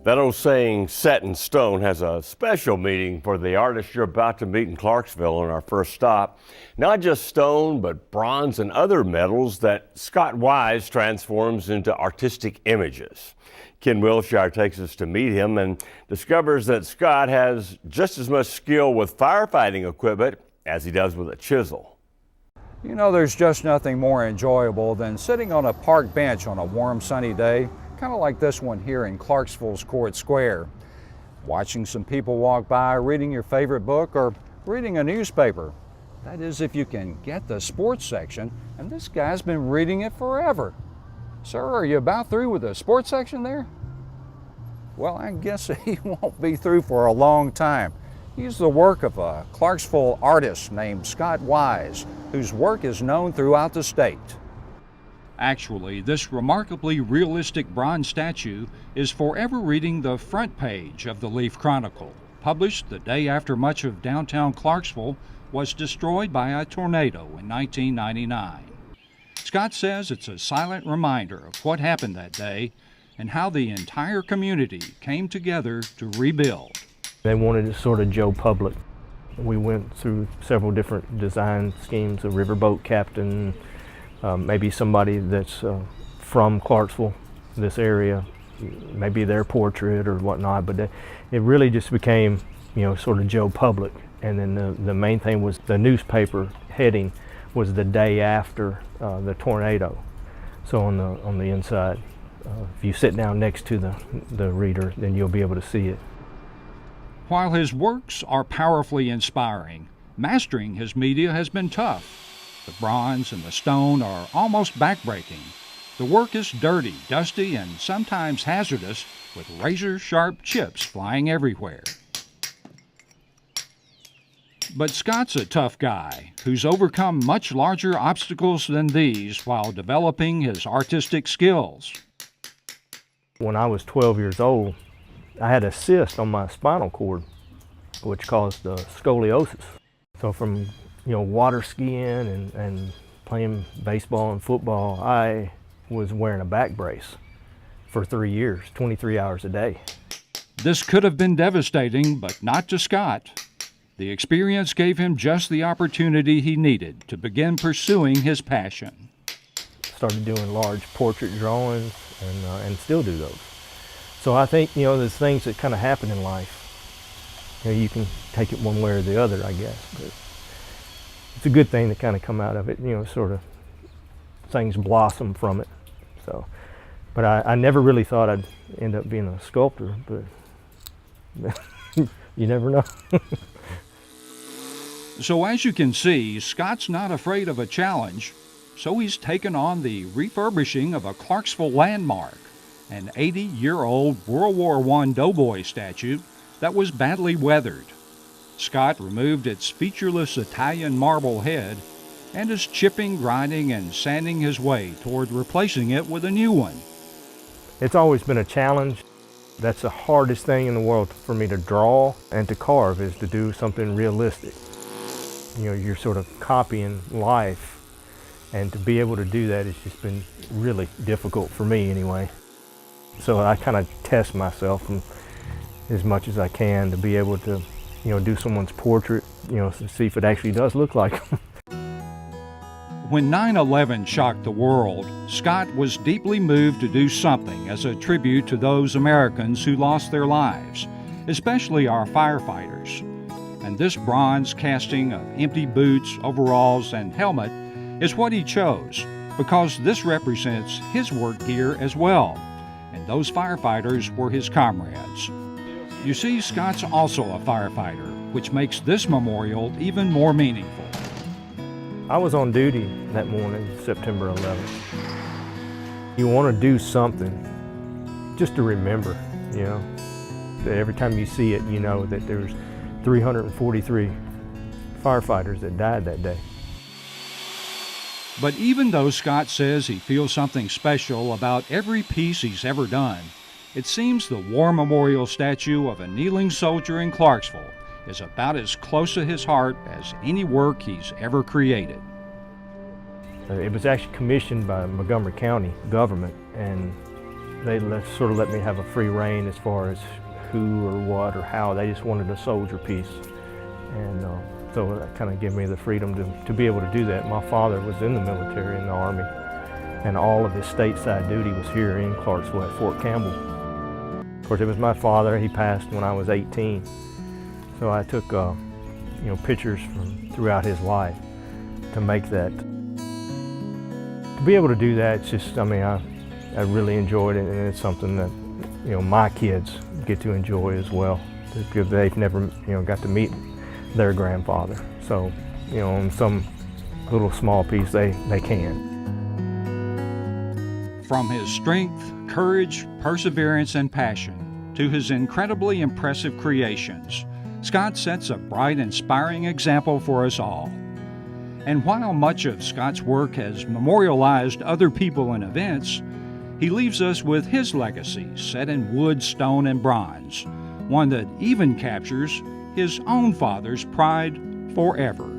That old saying, set in stone, has a special meaning for the artist you're about to meet in Clarksville on our first stop. Not just stone, but bronze and other metals that Scott Wise transforms into artistic images. Ken Wilshire takes us to meet him and discovers that Scott has just as much skill with firefighting equipment as he does with a chisel. You know, there's just nothing more enjoyable than sitting on a park bench on a warm, sunny day, kind of like this one here in Clarksville's Court Square. Watching some people walk by, reading your favorite book, or reading a newspaper. That is, if you can get the sports section, and this guy's been reading it forever. Sir, are you about through with the sports section there? Well, I guess he won't be through for a long time. He's the work of a Clarksville artist named Scott Wise, whose work is known throughout the state. Actually, this remarkably realistic bronze statue is forever reading the front page of the Leaf Chronicle, published the day after much of downtown Clarksville was destroyed by a tornado in 1999. Scott says it's a silent reminder of what happened that day and how the entire community came together to rebuild. They wanted it sort of Joe Public. We went through several different design schemes, a riverboat captain, maybe somebody that's from Clarksville, this area, maybe their portrait or whatnot, but it really just became, you know, sort of Joe Public. And then the main thing was the newspaper heading was the day after the tornado. So on the inside, if you sit down next to the reader, then you'll be able to see it. While his works are powerfully inspiring, mastering his media has been tough. The bronze and the stone are almost backbreaking. The work is dirty, dusty, and sometimes hazardous, with razor-sharp chips flying everywhere. But Scott's a tough guy who's overcome much larger obstacles than these while developing his artistic skills. When I was 12 years old, I had a cyst on my spinal cord, which caused scoliosis. So from water skiing and playing baseball and football, I was wearing a back brace for 3 years, 23 hours a day. This could have been devastating, but not to Scott. The experience gave him just the opportunity he needed to begin pursuing his passion. Started doing large portrait drawings and still do those. So I think, there's things that kind of happen in life. You can take it one way or the other, I guess. But it's a good thing to kind of come out of it, sort of things blossom from it. So, but I never really thought I'd end up being a sculptor, but you never know. So as you can see, Scott's not afraid of a challenge. So he's taken on the refurbishing of a Clarksville landmark, an 80-year-old World War I doughboy statue that was badly weathered. Scott removed its featureless Italian marble head and is chipping, grinding, and sanding his way toward replacing it with a new one. It's always been a challenge. That's the hardest thing in the world for me to draw and to carve, is to do something realistic. You're sort of copying life, and to be able to do that has just been really difficult for me anyway. So I kind of test myself as much as I can to be able to, do someone's portrait, to see if it actually does look like them. When 9/11 shocked the world, Scott was deeply moved to do something as a tribute to those Americans who lost their lives, especially our firefighters. And this bronze casting of empty boots, overalls, and helmet is what he chose, because this represents his work gear as well. And those firefighters were his comrades. You see, Scott's also a firefighter, which makes this memorial even more meaningful. I was on duty that morning, September 11th. You want to do something just to remember, that every time you see it, you know that there's 343 firefighters that died that day. But even though Scott says he feels something special about every piece he's ever done, it seems the War Memorial statue of a kneeling soldier in Clarksville is about as close to his heart as any work he's ever created. It was actually commissioned by Montgomery County government, and they sort of let me have a free rein as far as who or what or how. They just wanted a soldier piece. And so that kind of gave me the freedom to be able to do that. My father was in the military, in the Army, and all of his stateside duty was here in Clarksville at Fort Campbell. Of course, it was my father. He passed when I was 18. So I took pictures from throughout his life to make that. To be able to do that, it's just, I mean, I really enjoyed it, and it's something that, my kids get to enjoy as well, because they've never, got to meet their grandfather. So, on some little small piece, they can. From his strength, courage, perseverance, and passion to his incredibly impressive creations, Scott sets a bright, inspiring example for us all. And while much of Scott's work has memorialized other people and events, he leaves us with his legacy set in wood, stone, and bronze, one that even captures his own father's pride forever.